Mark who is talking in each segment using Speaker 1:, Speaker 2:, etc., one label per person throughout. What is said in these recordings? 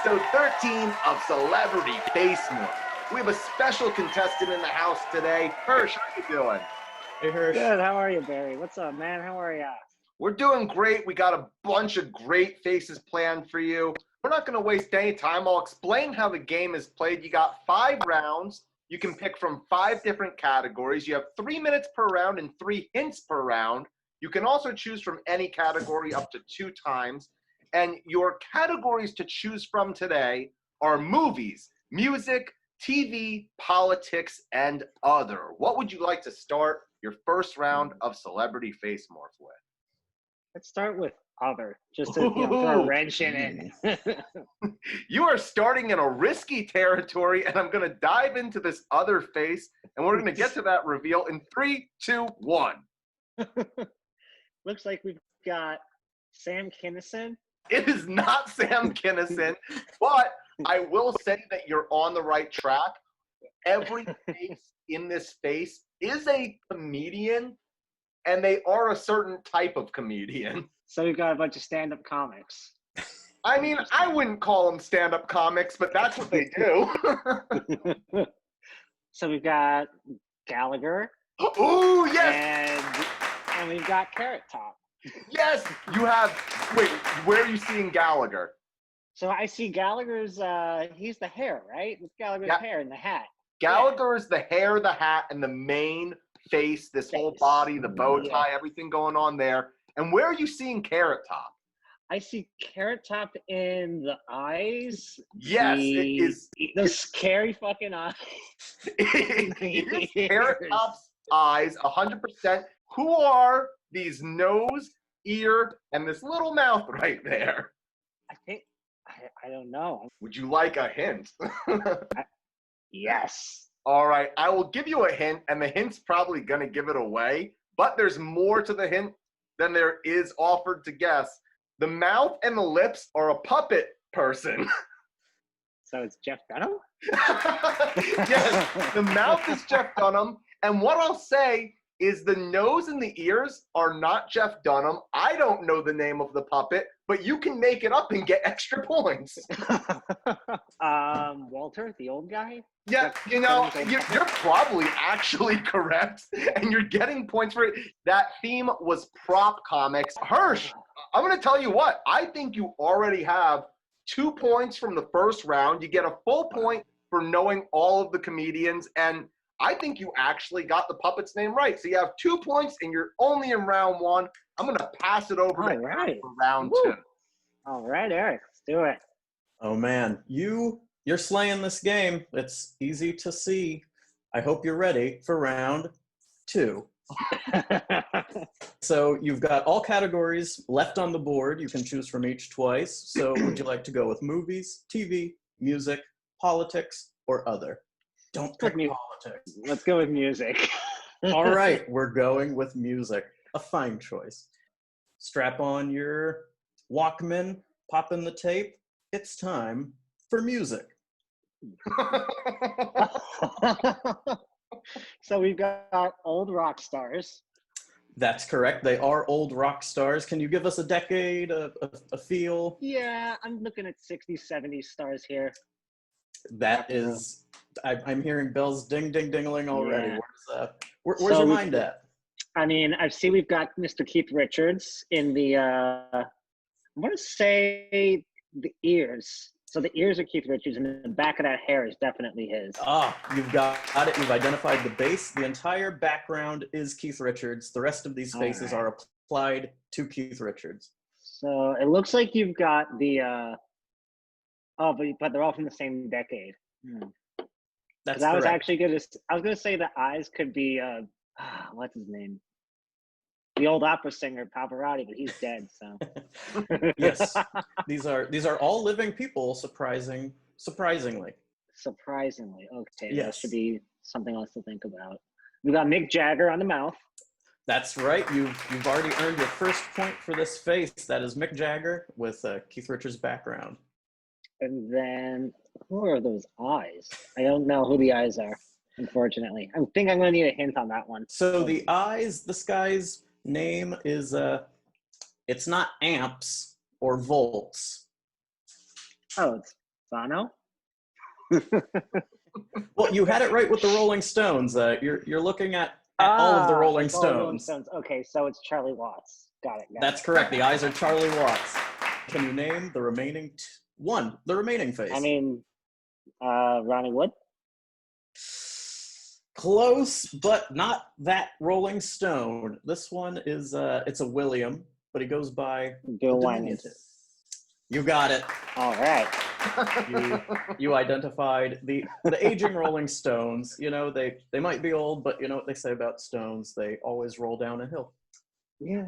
Speaker 1: episode 13 of Celebrity Face Morph. We have a special contestant in the house today. Hersh, how you doing?
Speaker 2: Hey, Hersh.
Speaker 3: Good. How are you, Barry? What's up, man? How are ya?
Speaker 1: We're doing great. We got a bunch of great faces planned for you. We're not going to waste any time. I'll explain how the game is played. You got 5 rounds. You can pick from 5 different categories. You have 3 minutes per round and 3 hints per round. You can also choose from any category up to 2 times. And your categories to choose from today are movies, music, TV, politics, and other. What would you like to start your first round of Celebrity Face Morph with?
Speaker 3: Let's start with other, just to throw a wrench in it.
Speaker 1: You are starting in a risky territory, and I'm going to dive into this other face, and we're going to get to that reveal in 3, 2, 1.
Speaker 3: Looks like we've got Sam Kinison.
Speaker 1: It is not Sam Kinison, but I will say that you're on the right track. Every face in this space is a comedian, and they are a certain type of comedian.
Speaker 3: So we've got a bunch of stand-up comics.
Speaker 1: I mean, I wouldn't call them stand-up comics, but that's what they do.
Speaker 3: So we've got Gallagher.
Speaker 1: Ooh, yes!
Speaker 3: And we've got Carrot Top.
Speaker 1: Yes, you have. Wait, where are you seeing Gallagher?
Speaker 3: So I see Gallagher's, he's the hair, right? It's Gallagher's hair and the hat.
Speaker 1: Gallagher is the hair, the hat, and the main face, this whole body, the bow tie, everything going on there. And where are you seeing Carrot Top?
Speaker 3: I see Carrot Top in the eyes.
Speaker 1: Yes, it is.
Speaker 3: Those scary fucking eyes.
Speaker 1: It is Carrot Top's eyes, 100%. Who are these nose, ear, and this little mouth right there?
Speaker 3: I don't know.
Speaker 1: Would you like a hint?
Speaker 3: Yes.
Speaker 1: All right, I will give you a hint, and the hint's probably going to give it away, but there's more to the hint than there is offered to guess. The mouth and the lips are a puppet person.
Speaker 3: So it's Jeff Dunham?
Speaker 1: Yes, the mouth is Jeff Dunham, and what I'll say is the nose and the ears are not Jeff Dunham. I don't know the name of the puppet, but you can make it up and get extra points.
Speaker 3: Walter, the old guy?
Speaker 1: Yeah, you know, you're probably actually correct, and you're getting points for it. That theme was prop comics. Hersh, I'm going to tell you what. I think you already have 2 points from the first round. You get a full point for knowing all of the comedians, and I think you actually got the puppet's name right. So you have 2 points, and you're only in round 1. I'm going to pass it over to Eric for round 2.
Speaker 3: All right, Eric, let's do it.
Speaker 2: Oh, man. You're slaying this game. It's easy to see. I hope you're ready for round 2. So you've got all categories left on the board. You can choose from each twice. So would you like to go with movies, TV, music, politics, or other? Don't pick politics.
Speaker 3: Let's go with music.
Speaker 2: All right, we're going with music. A fine choice. Strap on your Walkman, pop in the tape. It's time for music.
Speaker 3: So we've got old rock stars.
Speaker 2: That's correct. They are old rock stars. Can you give us a decade, a feel?
Speaker 3: Yeah, I'm looking at 60s, 70s stars here.
Speaker 2: That is, I'm hearing bells ding, ding, dingling already.
Speaker 3: Yeah.
Speaker 2: Where's your mind at?
Speaker 3: I mean, I see we've got Mr. Keith Richards in the, I want to say the ears. So the ears are Keith Richards, and the back of that hair is definitely his.
Speaker 2: Ah, you've got it. You've identified the base. The entire background is Keith Richards. The rest of these faces are applied to Keith Richards.
Speaker 3: So it looks like you've got the, but they're all from the same decade.
Speaker 2: That's
Speaker 3: I was
Speaker 2: correct.
Speaker 3: actually gonna say the eyes could be, what's his name? The old opera singer Pavarotti, but he's dead. So
Speaker 2: Yes, these are all living people. Surprisingly.
Speaker 3: Surprisingly, okay.
Speaker 2: Yes.
Speaker 3: That should be something else to think about. We got Mick Jagger on the mouth.
Speaker 2: That's right. You've already earned your first point for this face. That is Mick Jagger with Keith Richards' background.
Speaker 3: And then who are those eyes? I don't know who the eyes are, unfortunately. I think I'm gonna need a hint on that one.
Speaker 2: So the eyes, this guy's name is it's not amps or volts.
Speaker 3: Oh, it's Bono?
Speaker 2: Well, you had it right with the Rolling Stones. You're looking at all of the Rolling
Speaker 3: it's all the Rolling
Speaker 2: Stones.
Speaker 3: Stones. Okay, so it's Charlie Watts. Got it.
Speaker 2: That's correct. The eyes are Charlie Watts. Can you name the remaining the remaining face?
Speaker 3: I mean, Ronnie Wood?
Speaker 2: Close, but not that Rolling Stone. This one is it's a William, but he goes by
Speaker 3: Bill
Speaker 2: the
Speaker 3: Wyman.
Speaker 2: diminutive. You got it.
Speaker 3: All right.
Speaker 2: You identified the aging Rolling Stones. You know, they might be old, but you know what they say about Stones? They always roll down a hill.
Speaker 3: Yeah.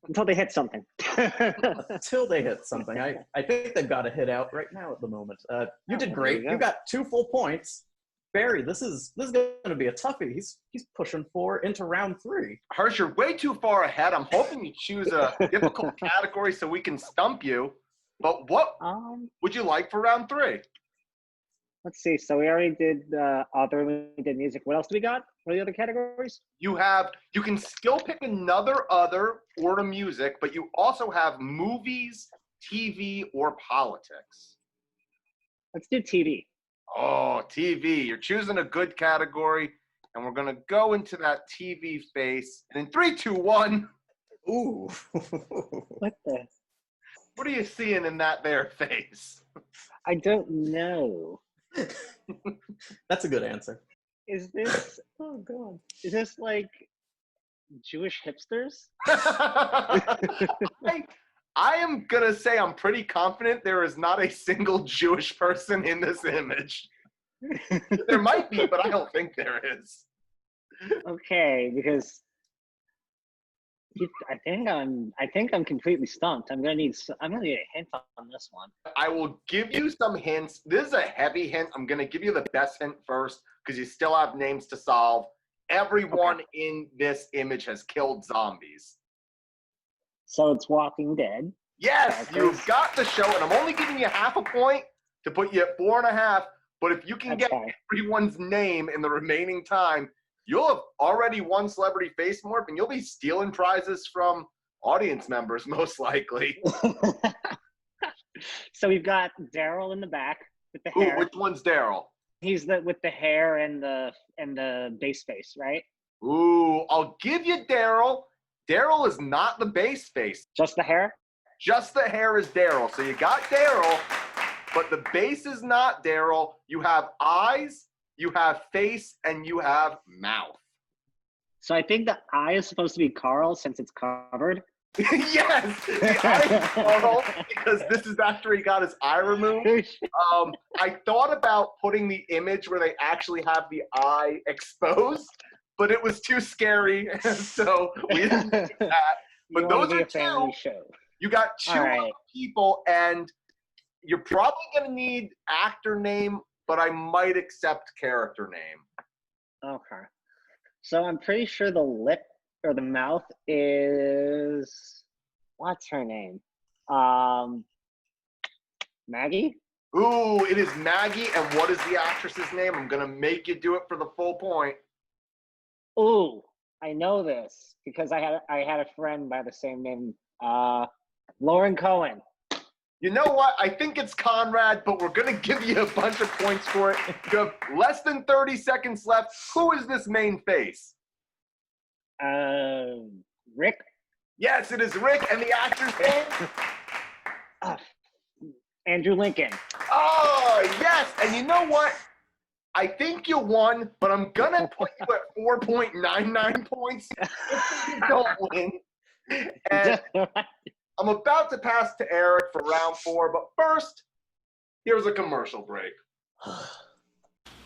Speaker 3: Until they hit something.
Speaker 2: Until they hit something. I think they've got a hit out right now at the moment. You did great. You got 2 full points. Barry, this is going to be a toughie. He's pushing into round 3.
Speaker 1: Hersh, you're way too far ahead. I'm hoping you choose a difficult category so we can stump you. But what would you like for round 3?
Speaker 3: Let's see. So we already did author, we did music. What else do we got? What are the other categories?
Speaker 1: You can still pick another other or the music, but you also have movies, TV, or politics.
Speaker 3: Let's do TV.
Speaker 1: Oh, TV. You're choosing a good category, and we're going to go into that TV face. And in 3, 2, 1.
Speaker 2: Ooh.
Speaker 3: What the?
Speaker 1: What are you seeing in that there face?
Speaker 3: I don't know.
Speaker 2: That's a good answer.
Speaker 3: Is this, oh God, is this like Jewish hipsters?
Speaker 1: I am going to say I'm pretty confident there is not a single Jewish person in this image. There might be, but I don't think there is.
Speaker 3: Okay, because I think I'm completely stumped. I'm gonna need a hint on this one.
Speaker 1: I will give you some hints. This is a heavy hint. I'm gonna give you the best hint first because you still have names to solve. Everyone in this image has killed zombies.
Speaker 3: So it's Walking Dead.
Speaker 1: Yes, you've got the show, and I'm only giving you half a point to put you at 4.5. But if you can get everyone's name in the remaining time, you'll have already won Celebrity Face Morph, and you'll be stealing prizes from audience members, most likely.
Speaker 3: So we've got Daryl in the back with the hair.
Speaker 1: Ooh, which one's Daryl?
Speaker 3: He's with the hair and the base face, right?
Speaker 1: Ooh, I'll give you Daryl. Daryl is not the base face.
Speaker 3: Just the hair?
Speaker 1: Just the hair is Daryl. So you got Daryl, but the base is not Daryl. You have eyes, you have face, and you have mouth.
Speaker 3: So I think the eye is supposed to be Carl since it's covered.
Speaker 1: Yes, the eye is Carl because this is after he got his eye removed. I thought about putting the image where they actually have the eye exposed, but it was too scary, so we didn't do that. But those are 2. You got 2 people, and you're probably going to need actor name, but I might accept character name.
Speaker 3: Okay. So I'm pretty sure the lip or the mouth is, what's her name? Maggie?
Speaker 1: Ooh, it is Maggie, and what is the actress's name? I'm going to make you do it for the full point.
Speaker 3: Ooh, I know this because I had a friend by the same name, Lauren Cohen.
Speaker 1: You know what? I think it's Conrad, but we're going to give you a bunch of points for it. You have less than 30 seconds left. Who is this main face?
Speaker 3: Rick?
Speaker 1: Yes, it is Rick, and the actor's name?
Speaker 3: Andrew Lincoln.
Speaker 1: Oh, yes, and you know what? I think you won, but I'm going to put you at 4.99 points if you don't win. And I'm about to pass to Eric for round 4, but first, here's a commercial break.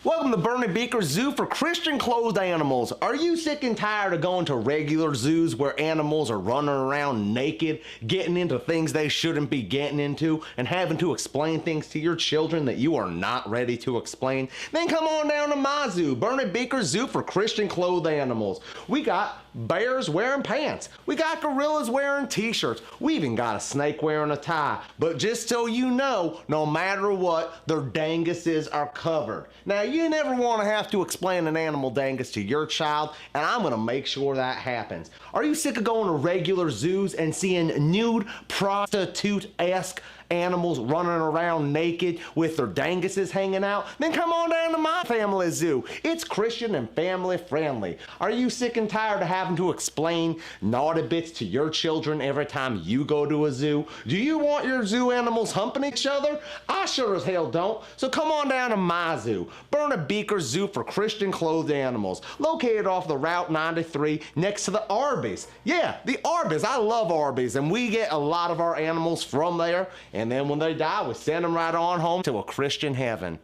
Speaker 4: Welcome to Bernie Beaker Zoo for Christian clothed animals. Are you sick and tired of going to regular zoos where animals are running around naked, getting into things they shouldn't be getting into, and having to explain things to your children that you are not ready to explain? Then come on down to my zoo, Bernie Beaker Zoo for Christian clothed animals. We got bears wearing pants. We got gorillas wearing t-shirts. We even got a snake wearing a tie. But just so you know, no matter what, their danguses are covered. Now, you never want to have to explain an animal dangus to your child, and I'm going to make sure that happens. Are you sick of going to regular zoos and seeing nude, prostitute-esque animals running around naked with their danguses hanging out, then come on down to my family zoo. It's Christian and family friendly. Are you sick and tired of having to explain naughty bits to your children every time you go to a zoo? Do you want your zoo animals humping each other? I sure as hell don't. So come on down to my zoo, Burna Beaker Zoo for Christian clothed animals, located off the Route 93 next to the Arby's. Yeah, the Arby's. I love Arby's, and we get a lot of our animals from there, and then when they die, we send them right on home to a Christian heaven.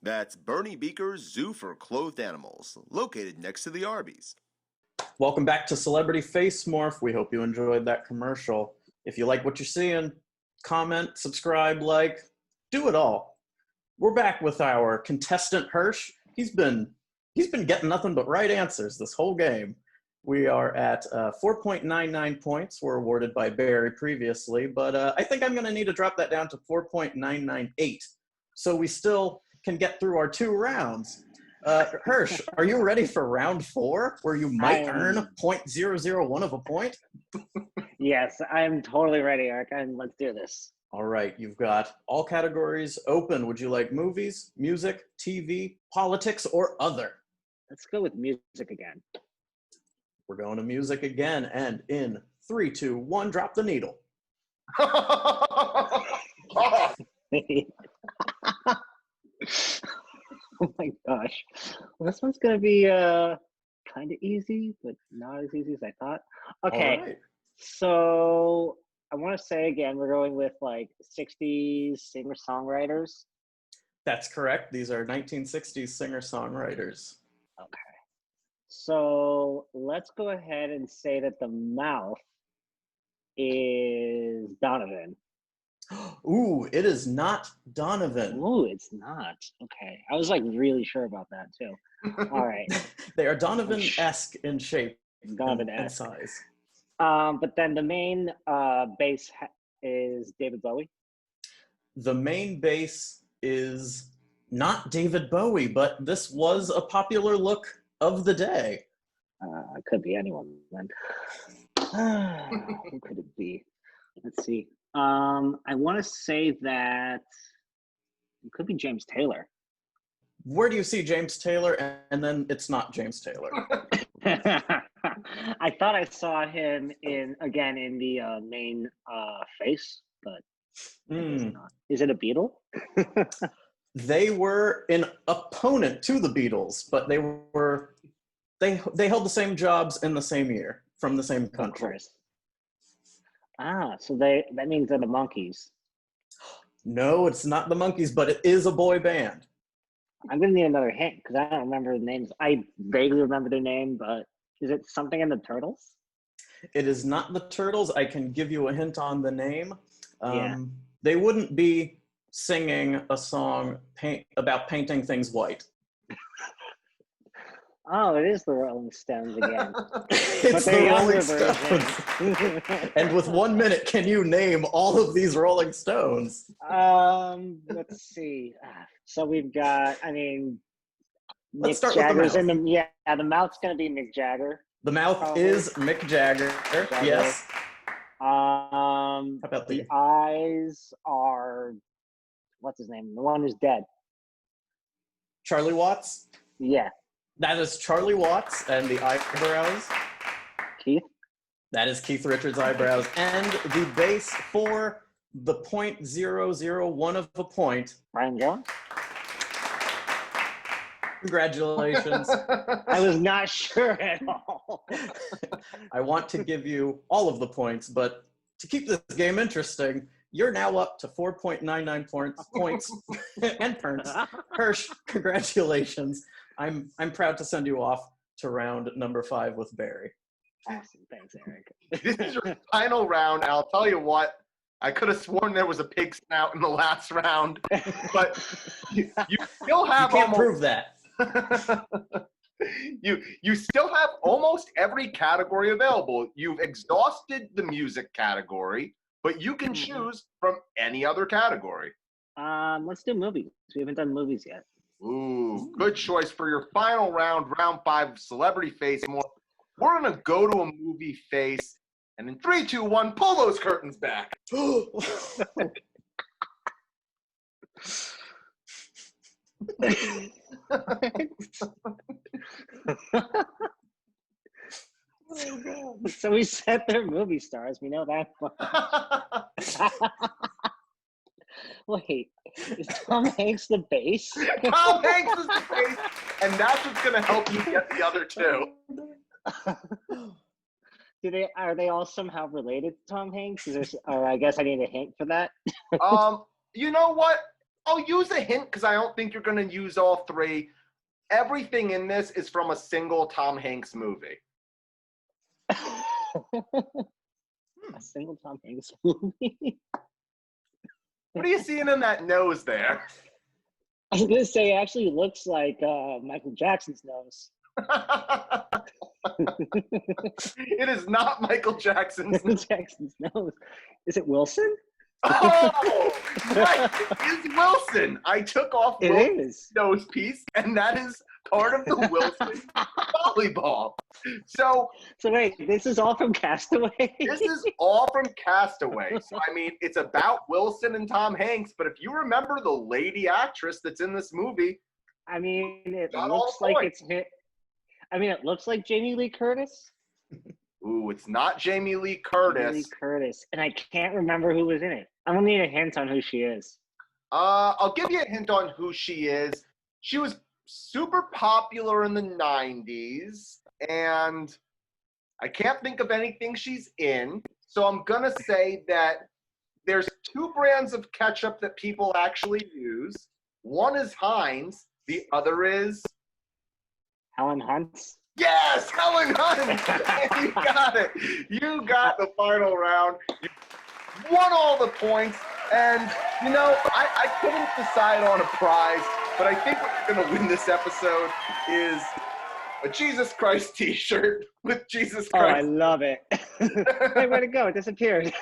Speaker 5: That's Bernie Beaker's Zoo for Clothed Animals, located next to the Arby's.
Speaker 2: Welcome back to Celebrity Face Morph. We hope you enjoyed that commercial. If you like what you're seeing, comment, subscribe, like, do it all. We're back with our contestant Hersh. He's been getting nothing but right answers this whole game. We are at 4.99 points were awarded by Barry previously, but I think I'm going to need to drop that down to 4.998, so we still can get through our 2 rounds. Hersh, are you ready for round 4, where you might earn 0.001 of a point?
Speaker 3: Yes, I'm totally ready, Eric, and let's do this.
Speaker 2: All right, you've got all categories open. Would you like movies, music, TV, politics, or other?
Speaker 3: Let's go with music again.
Speaker 2: We're going to music again, and in 3, 2, 1, drop the needle.
Speaker 3: Oh my gosh. Well, this one's going to be kind of easy, but not as easy as I thought. Okay,
Speaker 2: All right.
Speaker 3: So I want to say again, we're going with like 60s singer-songwriters.
Speaker 2: That's correct. These are 1960s singer-songwriters.
Speaker 3: Okay. So let's go ahead and say that the mouth is Donovan.
Speaker 2: Ooh, it is not Donovan.
Speaker 3: Ooh, it's not. Okay. I was like really sure about that too. All right.
Speaker 2: They are Donovan-esque in shape and
Speaker 3: Donovan-esque.
Speaker 2: size.
Speaker 3: But then the main bass is David Bowie.
Speaker 2: The main bass is not David Bowie, but this was a popular look of the day.
Speaker 3: It could be anyone then. Who could it be? Let's see. I want to say that it could be James Taylor.
Speaker 2: Where do you see James Taylor? And then it's not James Taylor.
Speaker 3: I thought I saw him in the main face, but it's not. Is it a Beatle?
Speaker 2: They were an opponent to the Beatles, but they held the same jobs in the same year from the same country.
Speaker 3: So that means they're the Monkees.
Speaker 2: No, it's not the Monkees, but it is a boy band.
Speaker 3: I'm gonna need another hint because I don't remember the names. I vaguely remember their name, but is it something in the Turtles?
Speaker 2: It is not the Turtles. I can give you a hint on the name.
Speaker 3: Yeah.
Speaker 2: They wouldn't be singing a song about painting things white.
Speaker 3: Oh, it is the Rolling Stones again.
Speaker 2: It's the Rolling Stones. And with 1 minute, can you name all of these Rolling Stones?
Speaker 3: Let's see. So we've got,
Speaker 2: Let's
Speaker 3: Mick
Speaker 2: start
Speaker 3: Jagger's
Speaker 2: with the mouth.
Speaker 3: The mouth's gonna be Mick Jagger.
Speaker 2: The mouth
Speaker 3: Probably.
Speaker 2: is Mick Jagger. Yes.
Speaker 3: How
Speaker 2: about
Speaker 3: the eyes are, what's his name? The one who's dead.
Speaker 2: Charlie Watts?
Speaker 3: Yeah.
Speaker 2: That is Charlie Watts. And the eyebrows?
Speaker 3: Keith?
Speaker 2: That is Keith Richards' eyebrows. And the base for the 0.001 of a point.
Speaker 3: Ryan Jones?
Speaker 2: Congratulations.
Speaker 3: I was not sure at all.
Speaker 2: I want to give you all of the points, but to keep this game interesting, you're now up to 4.99 points and points. Hersh, congratulations. I'm proud to send you off to round number 5 with Barry.
Speaker 3: Awesome. Thanks, Eric.
Speaker 1: This is your final round. I'll tell you what, I could have sworn there was a pig snout in the last round, but you still have
Speaker 2: You can't prove that.
Speaker 1: you still have almost every category available. You've exhausted the music category, but you can choose from any other category.
Speaker 3: Let's do movies. We haven't done movies yet.
Speaker 1: Ooh, good choice for your final round, round 5 of Celebrity Face Morph. We're gonna go to a movie face, and in 3, 2, 1, pull those curtains back.
Speaker 3: Oh, God. So we said they're movie stars. We know that. Wait, is Tom Hanks the bass?
Speaker 1: Tom Hanks is the bass, and that's what's going to help you get the other two.
Speaker 3: Are they all somehow related to Tom Hanks? I guess I need a hint for that.
Speaker 1: You know what? I'll use a hint because I don't think you're going to use all three. Everything in this is from a single Tom Hanks movie.
Speaker 3: A single Tom Hanks movie?
Speaker 1: What are you seeing in that nose there?
Speaker 3: I was going to say, it actually looks like Michael Jackson's nose.
Speaker 1: It is not Michael Jackson's nose.
Speaker 3: Jackson's nose. Is it Wilson?
Speaker 1: Oh, right. It is Wilson. I took off Wilson's nose piece, and that is part of the Wilson volleyball. So
Speaker 3: wait, this is all from Castaway?
Speaker 1: This is all from Castaway. So, I mean, it's about Wilson and Tom Hanks, but if you remember the lady actress that's in this movie,
Speaker 3: I mean, it looks like it's hit. I mean, it looks like Jamie Lee Curtis.
Speaker 1: Ooh, it's not Jamie Lee Curtis.
Speaker 3: Jamie Lee Curtis, and I can't remember who was in it. I'm gonna need a hint on who she is.
Speaker 1: I'll give you a hint on who she is. She was super popular in the 90s, and I can't think of anything she's in. So I'm gonna say that there's two brands of ketchup that people actually use. One is Heinz. The other is
Speaker 3: Helen Hunt.
Speaker 1: Yes, Helen Hunt. You got it. You got the final round. You won all the points. And, you know, I couldn't decide on a prize, but I think what's going to win this episode is a Jesus Christ t-shirt with Jesus Christ.
Speaker 3: Oh, I love it. Hey, where'd it go? It disappeared.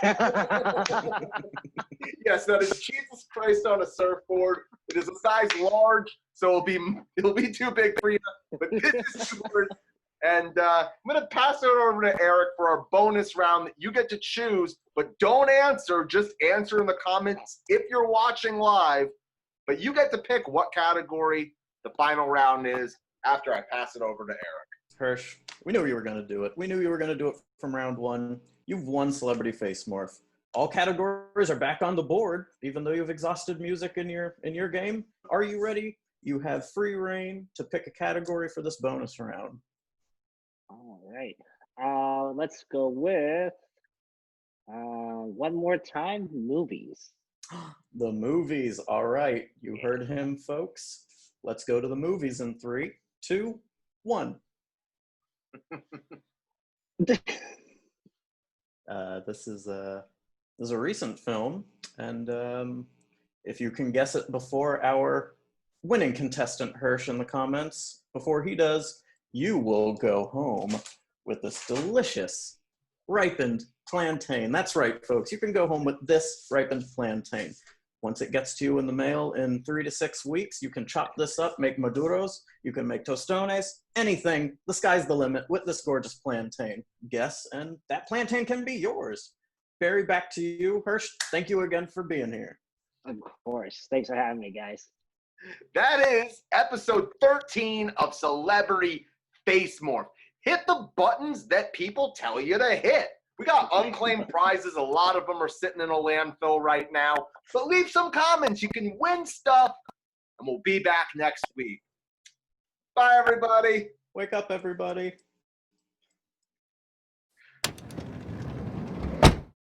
Speaker 1: Yes, that is Jesus Christ on a surfboard. It is a size large, so it'll be too big for you. But this is yours. And I'm going to pass it over to Eric for our bonus round that you get to choose, but don't answer. Just answer in the comments if you're watching live. But you get to pick what category the final round is after I pass it over to Eric.
Speaker 2: Hersh, we knew you were going to do it. We knew you were going to do it from round one. You've won Celebrity Face Morph. All categories are back on the board, even though you've exhausted music in your game. Are you ready? You have free reign to pick a category for this bonus round.
Speaker 3: All right. Let's go with one more time, movies.
Speaker 2: The movies. All right. You heard him, folks. Let's go to the movies in 3, 2, 1. This is a recent film, and if you can guess it before our winning contestant Hersh in the comments, before he does, you will go home with this delicious ripened plantain. That's right, folks. You can go home with this ripened plantain. Once it gets to you in the mail in 3 to 6 weeks, you can chop this up, make maduros, you can make tostones, anything. The sky's the limit with this gorgeous plantain. Guess, and that plantain can be yours. Barry, back to you. Hersh, thank you again for being here.
Speaker 3: Of course. Thanks for having me, guys.
Speaker 1: That is episode 13 of Celebrity Face Morph. Hit the buttons that people tell you to hit. We got unclaimed prizes. A lot of them are sitting in a landfill right now. But leave some comments. You can win stuff. And we'll be back next week. Bye, everybody.
Speaker 2: Wake up, everybody.